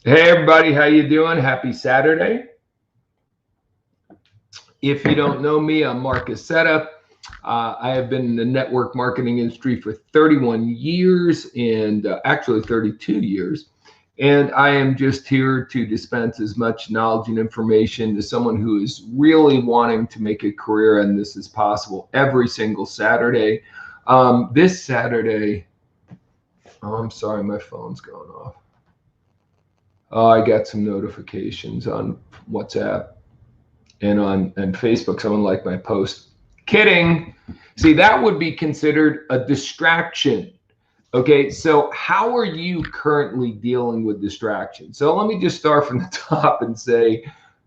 Hey everybody, how you doing? Happy Saturday. If you don't know me, I'm Mark Aceta. I have been in the network marketing industry for 31 years and actually 32 years. And I am just here to dispense as much knowledge and information to someone who is really wanting to make a career in this as possible every single Saturday. This Saturday, oh, I'm sorry, my phone's going off. Oh, I got some notifications on WhatsApp and Facebook. Someone liked my post. Kidding. See, that would be considered a distraction. Okay, so how are you currently dealing with distraction? So let me just start from the top and say,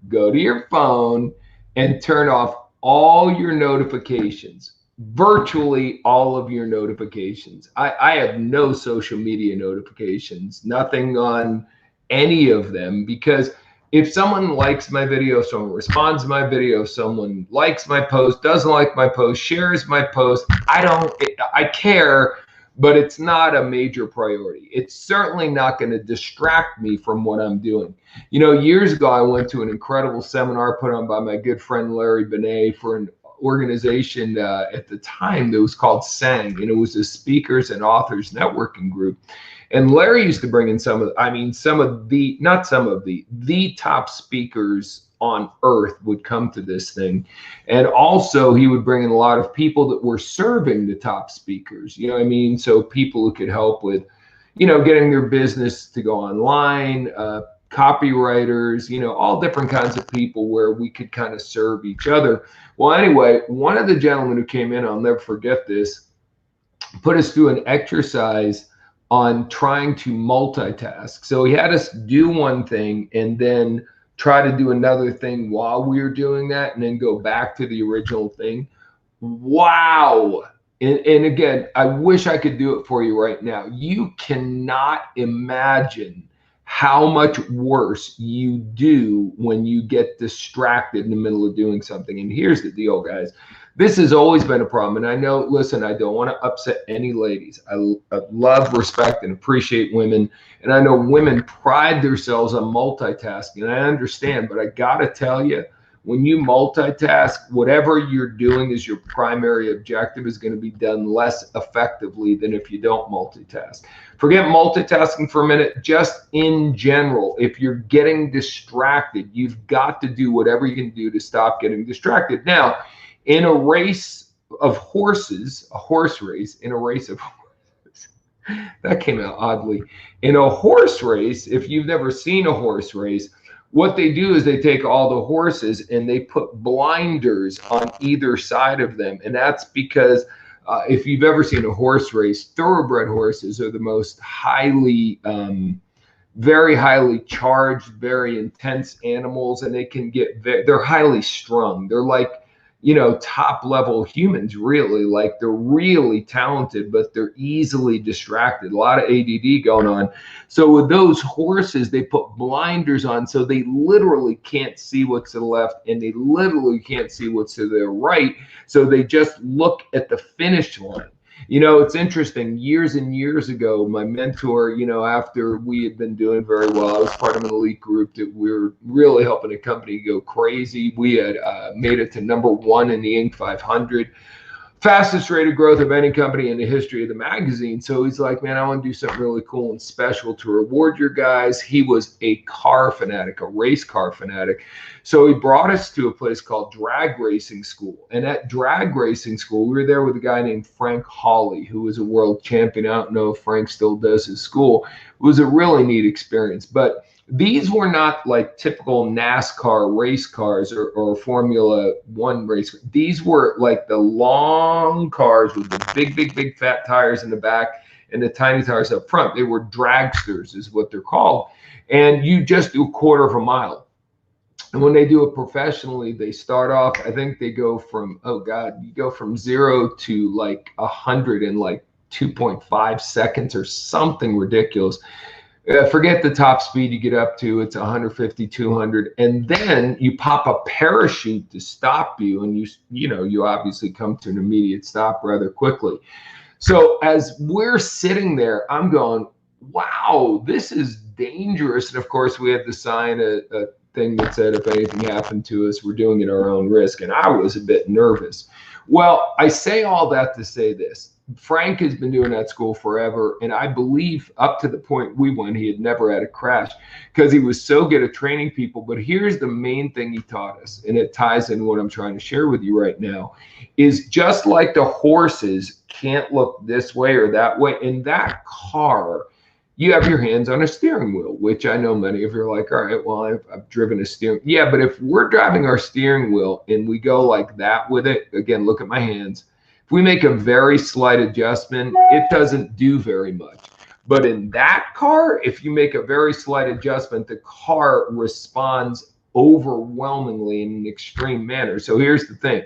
go to your phone and turn off all your notifications, virtually all of your notifications. I have no social media notifications, nothing on any of them, because if someone likes my video, someone responds to my video, someone likes my post, doesn't like my post, shares my post, I care, but it's not a major priority. It's certainly not going to distract me from what I'm doing. You know, years ago, I went to an incredible seminar put on by my good friend Larry Benet for an organization at the time that was called SANG, and it was a speakers and authors networking group. And Larry used to bring in the top speakers on earth would come to this thing. And also he would bring in a lot of people that were serving the top speakers, you know what I mean? So people who could help with, getting their business to go online, copywriters, all different kinds of people where we could kind of serve each other. Well, anyway, one of the gentlemen who came in, I'll never forget this, put us through an exercise on trying to multitask. So he had us do one thing and then try to do another thing while we were doing that and then go back to the original thing. Wow. And again, I wish I could do it for you right now. You cannot imagine how much worse you do when you get distracted in the middle of doing something. And here's the deal, guys. This has always been a problem. And I know, listen, I don't want to upset any ladies. I love, respect, and appreciate women. And I know women pride themselves on multitasking. And I understand, but I got to tell you, when you multitask, whatever you're doing as your primary objective is going to be done less effectively than if you don't multitask. Forget multitasking for a minute. Just in general, if you're getting distracted, you've got to do whatever you can do to stop getting distracted. Now, in a race of horses, a horse race, in a race of horses, that came out oddly. In a horse race, if you've never seen a horse race, what they do is they take all the horses and they put blinders on either side of them. And that's because if you've ever seen a horse race, thoroughbred horses are the most very highly charged, very intense animals, and they can they're highly strung. They're like, top level humans, really. Like, they're really talented, but they're easily distracted. A lot of ADD going on. So with those horses, they put blinders on so they literally can't see what's to the left and they literally can't see what's to their right. So they just look at the finish line. It's interesting. Years and years ago, my mentor, after we had been doing very well, I was part of an elite group that we were really helping a company go crazy. We had made it to #1 in the Inc. 500. Fastest rate of growth of any company in the history of the magazine. So he's like, man, I want to do something really cool and special to reward your guys. He was a car fanatic, a race car fanatic. So he brought us to a place called Drag Racing School. And at Drag Racing School, we were there with a guy named Frank Hawley, who was a world champion. I don't know if Frank still does his school. It was a really neat experience. But these were not like typical NASCAR race cars or Formula One race. These were like the long cars with the big fat tires in the back and the tiny tires up front. They were dragsters is what they're called. And you just do a quarter of a mile. And when they do it professionally, they start off, I think they go from, you go from 0 to like 100 in like 2.5 seconds or something ridiculous. Forget the top speed you get up to. It's 150, 200. And then you pop a parachute to stop you. And you obviously come to an immediate stop rather quickly. So as we're sitting there, I'm going, wow, this is dangerous. And of course, we had to sign a thing that said if anything happened to us, we're doing it at our own risk. And I was a bit nervous. Well, I say all that to say this. Frank has been doing that school forever, and I believe up to the point we went, he had never had a crash because he was so good at training people. But here's the main thing he taught us, and it ties in what I'm trying to share with you right now, is just like the horses can't look this way or that way, in that car, you have your hands on a steering wheel, which I know many of you are like, all right, well, I've driven a steering. Yeah, but if we're driving our steering wheel and we go like that with it, again, look at my hands. If we make a very slight adjustment, it doesn't do very much. But in that car, if you make a very slight adjustment, the car responds overwhelmingly in an extreme manner. So here's the thing.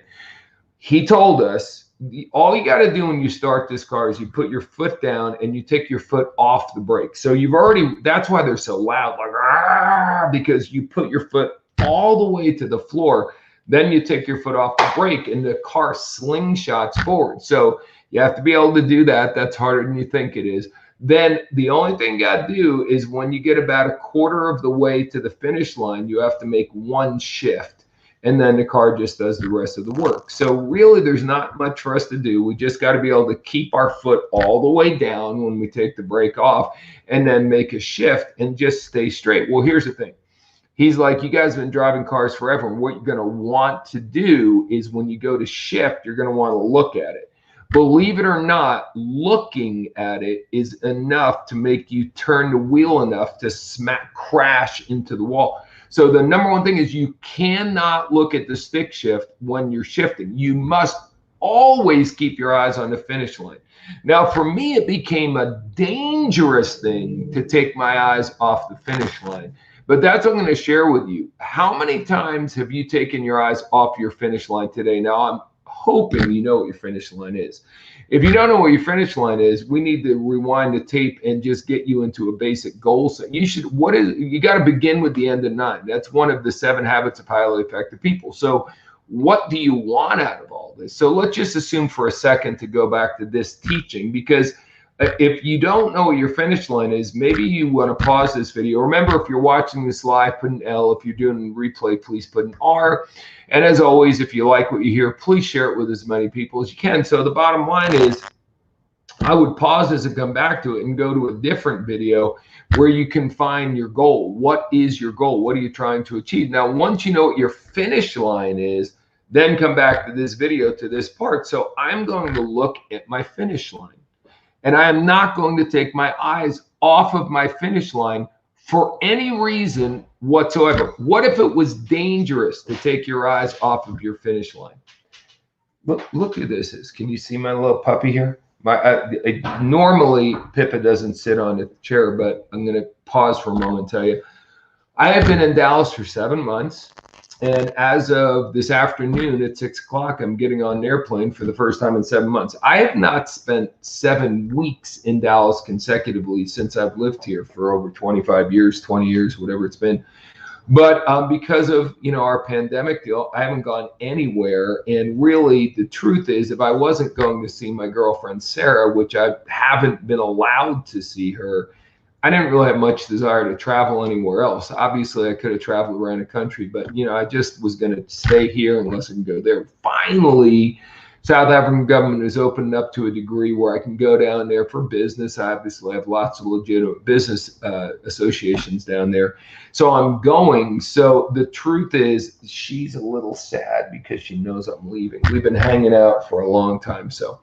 He told us, all you got to do when you start this car is you put your foot down and you take your foot off the brake. So you've already, that's why they're so loud, like, because you put your foot all the way to the floor. Then you take your foot off the brake and the car slingshots forward. So you have to be able to do that. That's harder than you think it is. Then the only thing you got to do is when you get about a quarter of the way to the finish line, you have to make one shift. And then the car just does the rest of the work. So really, there's not much for us to do. We just got to be able to keep our foot all the way down when we take the brake off and then make a shift and just stay straight. Well, here's the thing. He's like, you guys have been driving cars forever. And what you're going to want to do is when you go to shift, you're going to want to look at it. Believe it or not, looking at it is enough to make you turn the wheel enough to crash into the wall. So the number one thing is you cannot look at the stick shift when you're shifting. You must always keep your eyes on the finish line. Now, for me, it became a dangerous thing to take my eyes off the finish line. But that's what I'm going to share with you. How many times have you taken your eyes off your finish line today? Now, I'm hoping you know what your finish line is. If you don't know what your finish line is, we need to rewind the tape and just get you into a basic goal set. You got to begin with the end in mind. That's one of the 7 habits of highly effective people. So what do you want out of all this? So let's just assume for a second to go back to this teaching, because if you don't know what your finish line is, maybe you want to pause this video. Remember, if you're watching this live, put an L. If you're doing replay, please put an R. And as always, if you like what you hear, please share it with as many people as you can. So the bottom line is, I would pause this and come back to it and go to a different video where you can find your goal. What is your goal? What are you trying to achieve? Now, once you know what your finish line is, then come back to this video, to this part. So I'm going to look at my finish line. And I am not going to take my eyes off of my finish line for any reason whatsoever. What if it was dangerous to take your eyes off of your finish line? Look who this is. Can you see my little puppy here? Normally, Pippa doesn't sit on a chair, but I'm going to pause for a moment and tell you. I have been in Dallas for 7 months. And as of this afternoon at 6 o'clock, I'm getting on an airplane for the first time in 7 months. I have not spent 7 weeks in Dallas consecutively since I've lived here for over 25 years, 20 years, whatever it's been. But because of our pandemic deal, I haven't gone anywhere. And really, the truth is, if I wasn't going to see my girlfriend Sarah, which I haven't been allowed to see her, I didn't really have much desire to travel anywhere else. Obviously, I could have traveled around the country, but I just was going to stay here unless I can go there. Finally, South African government has opened up to a degree where I can go down there for business. Obviously, I have lots of legitimate business associations down there. So I'm going. So the truth is, she's a little sad because she knows I'm leaving. We've been hanging out for a long time. So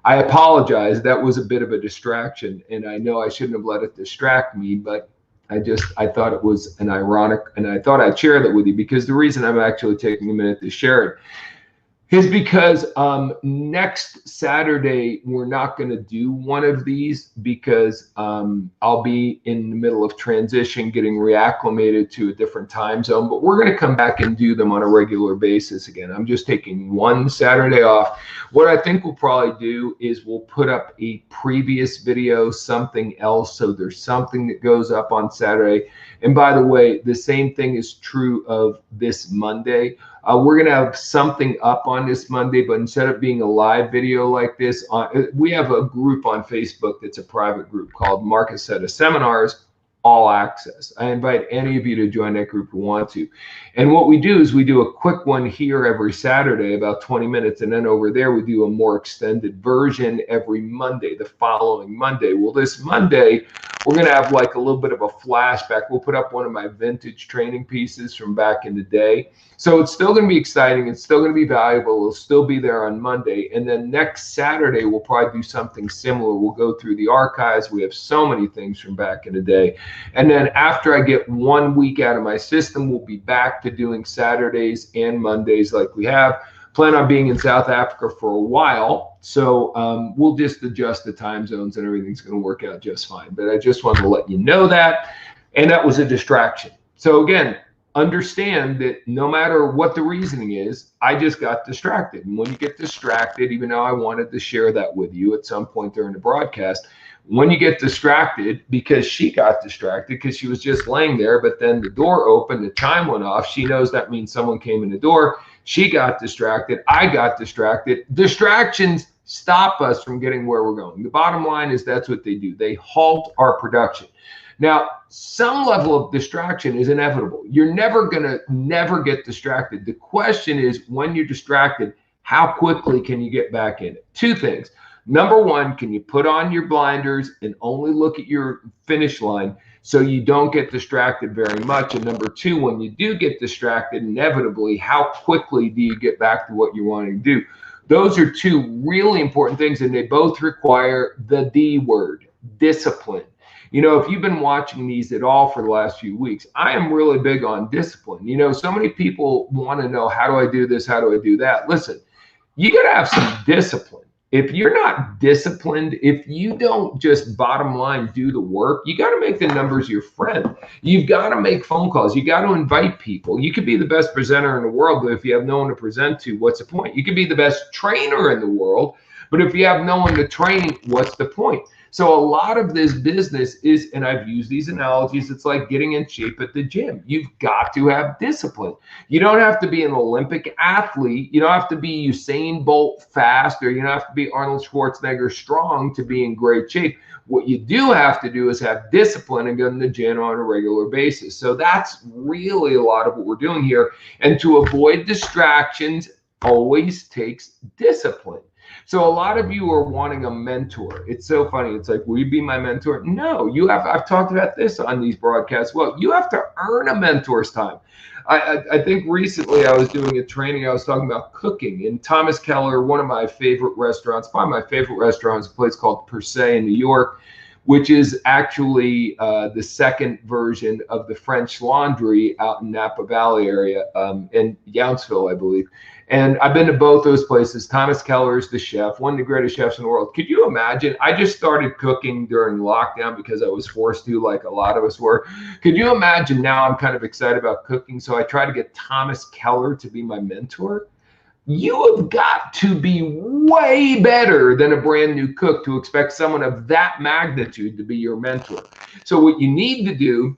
I apologize. That was a bit of a distraction, and I know I shouldn't have let it distract me, but I thought it was an ironic, and I thought I'd share that with you, because the reason I'm actually taking a minute to share it is because next Saturday, we're not going to do one of these because I'll be in the middle of transition, getting reacclimated to a different time zone. But we're going to come back and do them on a regular basis again. I'm just taking one Saturday off. What I think we'll probably do is we'll put up a previous video, something else, so there's something that goes up on Saturday. And by the way, the same thing is true of this Monday. We're going to have something up on this Monday, but instead of being a live video like this, we have a group on Facebook that's a private group called Marcus Setta Seminars. all access. I invite any of you to join that group who want to. And what we do is we do a quick one here every Saturday, about 20 minutes. And then over there, we do a more extended version every Monday, the following Monday. Well, this Monday, we're going to have like a little bit of a flashback. We'll put up one of my vintage training pieces from back in the day. So it's still going to be exciting. It's still going to be valuable. It'll still be there on Monday. And then next Saturday, we'll probably do something similar. We'll go through the archives. We have so many things from back in the day. And then after I get 1 week out of my system, we'll be back to doing Saturdays and Mondays like we have. Plan on being in South Africa for a while. So we'll just adjust the time zones and everything's going to work out just fine. But I just wanted to let you know that. And that was a distraction. So again, understand that no matter what the reasoning is, I just got distracted. And when you get distracted, even though I wanted to share that with you at some point during the broadcast, when you get distracted, because she got distracted because she was just laying there, but then the door opened, the chime went off. She knows that means someone came in the door. She got distracted. I got distracted. Distractions stop us from getting where we're going. The bottom line is that's what they do. They halt our production. Now, some level of distraction is inevitable. You're never get distracted. The question is, when you're distracted, how quickly can you get back in it? Two things. Number one, can you put on your blinders and only look at your finish line so you don't get distracted very much? And number two, when you do get distracted, inevitably, how quickly do you get back to what you're wanting to do? Those are two really important things, and they both require the D word, discipline. You know, if you've been watching these at all for the last few weeks, I am really big on discipline. You know, so many people want to know, how do I do this? How do I do that? Listen, you got to have some discipline. If you're not disciplined, if you don't just bottom line do the work, you got to make the numbers your friend. You've got to make phone calls. You got to invite people. You could be the best presenter in the world, but if you have no one to present to, what's the point? You could be the best trainer in the world, but if you have no one to train, what's the point? So a lot of this business is, and I've used these analogies, it's like getting in shape at the gym. You've got to have discipline. You don't have to be an Olympic athlete. You don't have to be Usain Bolt fast, or you don't have to be Arnold Schwarzenegger strong to be in great shape. What you do have to do is have discipline and go to the gym on a regular basis. So that's really a lot of what we're doing here. And to avoid distractions always takes discipline. So a lot of you are wanting a mentor. It's so funny. It's like, will you be my mentor? No, you have. I've talked about this on these broadcasts. Well, you have to earn a mentor's time. I think recently I was doing a training. I was talking about cooking, and Thomas Keller, one of my favorite restaurants, probably my favorite restaurant, is a place called Per Se in New York, which is actually the second version of the French Laundry out in Napa Valley area, in Yountsville, I believe. And I've been to both those places. Thomas Keller is the chef, one of the greatest chefs in the world. Could you imagine? I just started cooking during lockdown because I was forced to, like a lot of us were. Could you imagine? Now I'm kind of excited about cooking, so I try to get Thomas Keller to be my mentor. You have got to be way better than a brand new cook to expect someone of that magnitude to be your mentor. So what you need to do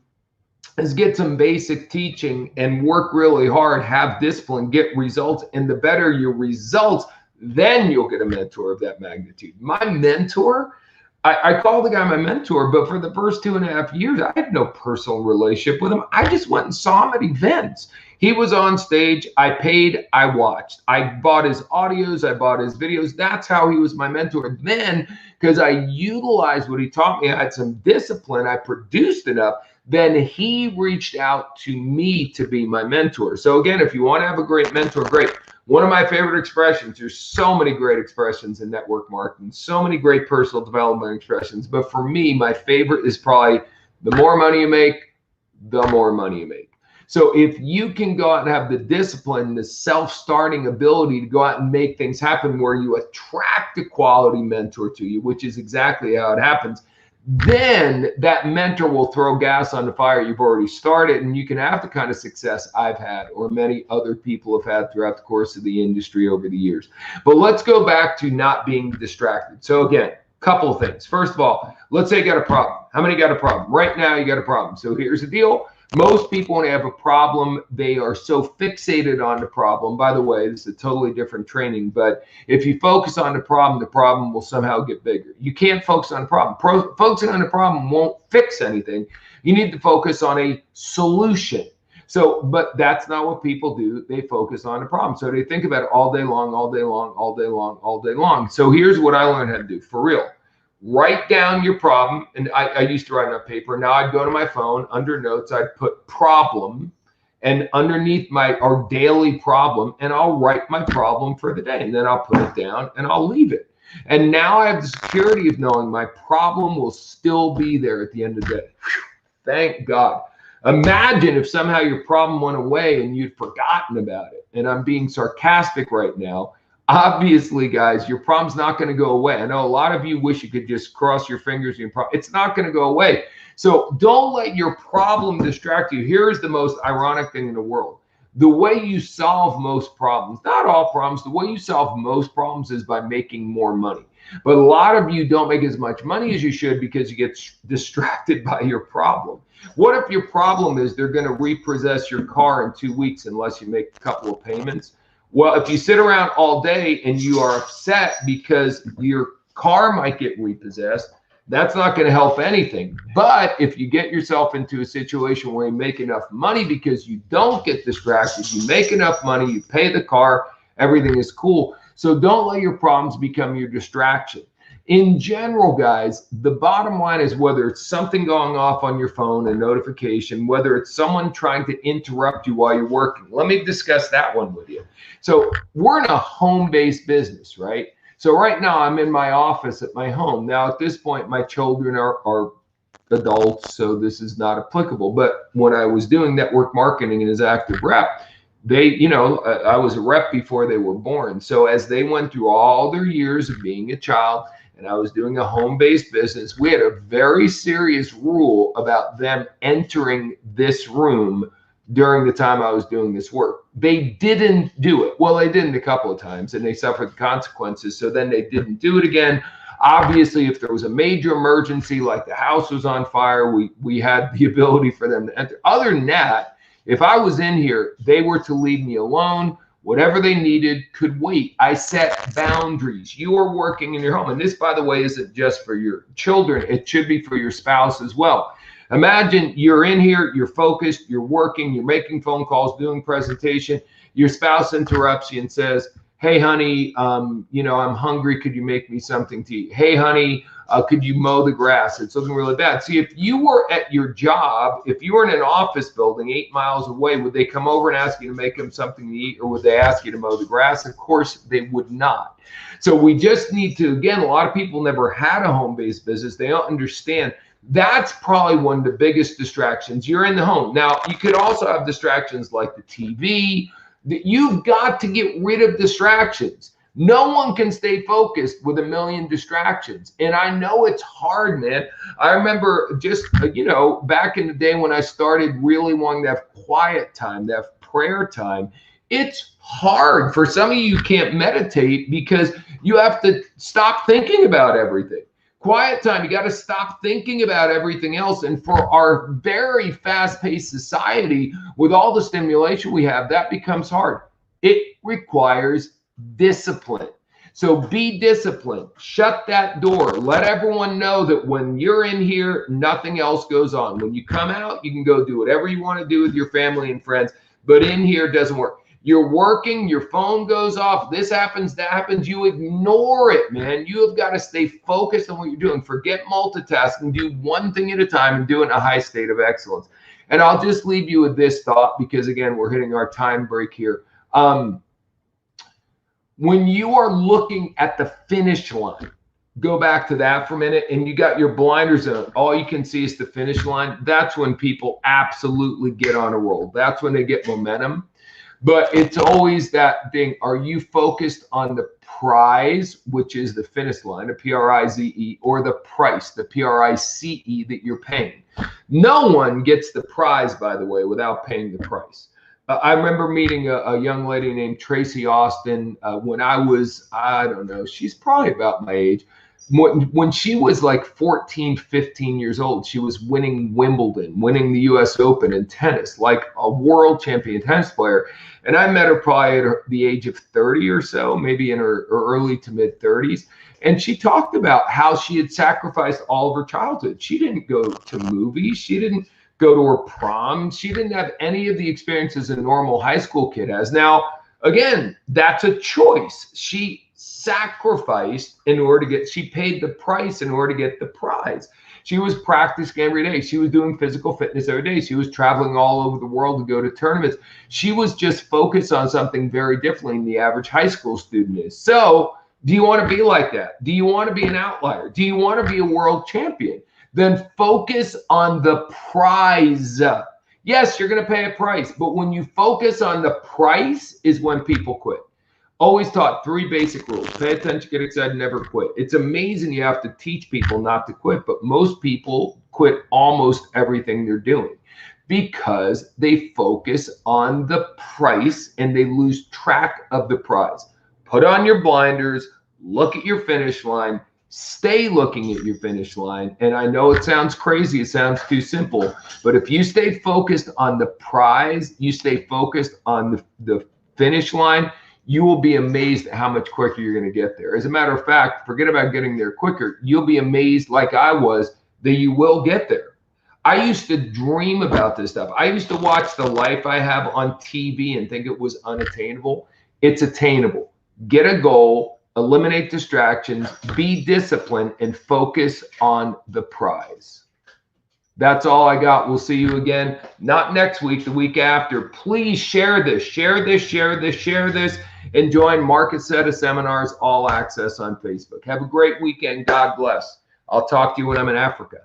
is get some basic teaching and work really hard, have discipline, get results. And the better your results, then you'll get a mentor of that magnitude. My mentor, I call the guy my mentor, but for the first 2.5 years, I had no personal relationship with him. I just went and saw him at events. He was on stage. I paid. I watched. I bought his audios. I bought his videos. That's how he was my mentor. Then, because I utilized what he taught me, I had some discipline. I produced enough. Then he reached out to me to be my mentor. So again, if you want to have a great mentor, great. One of my favorite expressions, there's so many great expressions in network marketing, so many great personal development expressions. But for me, my favorite is probably, the more money you make, the more money you make. So if you can go out and have the discipline, the self-starting ability to go out and make things happen where you attract a quality mentor to you, which is exactly how it happens, then that mentor will throw gas on the fire you've already started, and you can have the kind of success I've had or many other people have had throughout the course of the industry over the years. But let's go back to not being distracted. So again, couple of things. First of all, let's say you got a problem. How many got a problem? Right now you got a problem. So here's the deal. Most people, when they have a problem, they are so fixated on the problem. By the way, this is a totally different training, but if you focus on the problem will somehow get bigger. You can't focus on the problem. Focusing on the problem won't fix anything. You need to focus on a solution. So, but that's not what people do. They focus on the problem. So they think about it all day long, all day long, all day long, all day long. So here's what I learned how to do for real. Write down your problem. And I used to write on paper. Now I'd go to my phone, under notes, I'd put problem, and underneath our daily problem, and I'll write my problem for the day. And then I'll put it down and I'll leave it. And now I have the security of knowing my problem will still be there at the end of the day. Thank God. Imagine if somehow your problem went away and you'd forgotten about it. And I'm being sarcastic right now. Obviously, guys, your problem's not going to go away. I know a lot of you wish you could just cross your fingers. It's not going to go away. So don't let your problem distract you. Here's the most ironic thing in the world. The way you solve most problems, not all problems, the way you solve most problems is by making more money. But a lot of you don't make as much money as you should because you get distracted by your problem. What if your problem is they're going to repossess your car in 2 weeks unless you make a couple of payments? Well, if you sit around all day and you are upset because your car might get repossessed, that's not going to help anything. But if you get yourself into a situation where you make enough money because you don't get distracted, you make enough money, you pay the car, everything is cool. So don't let your problems become your distraction. In general, guys, the bottom line is whether it's something going off on your phone, a notification, whether it's someone trying to interrupt you while you're working. Let me discuss that one with you. So we're in a home-based business, right? So right now I'm in my office at my home. Now at this point, my children are adults, so this is not applicable. But when I was doing network marketing and as active rep, I was a rep before they were born. So as they went through all their years of being a child, and I was doing a home-based business, we had a very serious rule about them entering this room during the time I was doing this work. They didn't do it. Well, they didn't a couple of times, and they suffered the consequences. So then they didn't do it again. Obviously, if there was a major emergency, like the house was on fire, we had the ability for them to enter. Other than that, if I was in here, they were to leave me alone. Whatever they needed could wait. I set boundaries. You are working in your home. And this, by the way, isn't just for your children. It should be for your spouse as well. Imagine you're in here, you're focused, you're working, you're making phone calls, doing presentation. Your spouse interrupts you and says, hey, honey, I'm hungry. Could you make me something to eat? Hey, honey, could you mow the grass? It's looking really bad. See, if you were at your job, if you were in an office building 8 miles away, would they come over and ask you to make them something to eat, or would they ask you to mow the grass? Of course, they would not. So we just need to, again, a lot of people never had a home-based business. They don't understand. That's probably one of the biggest distractions. You're in the home. Now, you could also have distractions like the TV. You've got to get rid of distractions. No one can stay focused with a million distractions. And I know it's hard, man. I remember just, back in the day when I started really wanting to have quiet time, to have prayer time, it's hard. For some of you can't meditate because you have to stop thinking about everything. Quiet time, you got to stop thinking about everything else. And for our very fast-paced society, with all the stimulation we have, that becomes hard. It requires discipline. So be disciplined. Shut that door. Let everyone know that when you're in here, nothing else goes on. When you come out, you can go do whatever you want to do with your family and friends, but in here it doesn't work. You're working, your phone goes off, this happens, that happens, you ignore it, man. You have got to stay focused on what you're doing. Forget multitasking, do one thing at a time and do it in a high state of excellence. And I'll just leave you with this thought because, again, we're hitting our time break here. When you are looking at the finish line, go back to that for a minute, and you got your blinders on, all you can see is the finish line. That's when people absolutely get on a roll. That's when they get momentum. But it's always that thing. Are you focused on the prize, which is the finish line, the P-R-I-Z-E, or the price, the P-R-I-C-E that you're paying? No one gets the prize, by the way, without paying the price. I remember meeting a young lady named Tracy Austin when I was, I don't know, she's probably about my age. When she was like 14, 15 years old, she was winning Wimbledon, winning the US Open in tennis, like a world champion tennis player. And I met her probably at the age of 30 or so, maybe in her early to mid 30s. And she talked about how she had sacrificed all of her childhood. She didn't go to movies. She didn't go to her prom. She didn't have any of the experiences a normal high school kid has. Now, again, that's a choice. She sacrificed in order to get, she paid the price in order to get the prize. She was practicing every day. She was doing physical fitness every day. She was traveling all over the world to go to tournaments. She was just focused on something very differently than the average high school student is. So, do you want to be like that? Do you want to be an outlier? Do you want to be a world champion? Then focus on the prize. Yes, you're going to pay a price, but when you focus on the price is when people quit. Always taught 3 basic rules. Pay attention, get excited, never quit. It's amazing you have to teach people not to quit, but most people quit almost everything they're doing because they focus on the price and they lose track of the prize. Put on your blinders, look at your finish line, stay looking at your finish line. And I know it sounds crazy, it sounds too simple, but if you stay focused on the prize, you stay focused on the finish line, you will be amazed at how much quicker you're going to get there. As a matter of fact, forget about getting there quicker. You'll be amazed, like I was, that you will get there. I used to dream about this stuff. I used to watch The Life I Have on TV and think it was unattainable. It's attainable. Get a goal, eliminate distractions, be disciplined, and focus on the prize. That's all I got. We'll see you again, not next week, the week after. Please share this, share this, share this, share this, and join Market Set of Seminars All Access on Facebook. Have a great weekend. God bless. I'll talk to you when I'm in Africa.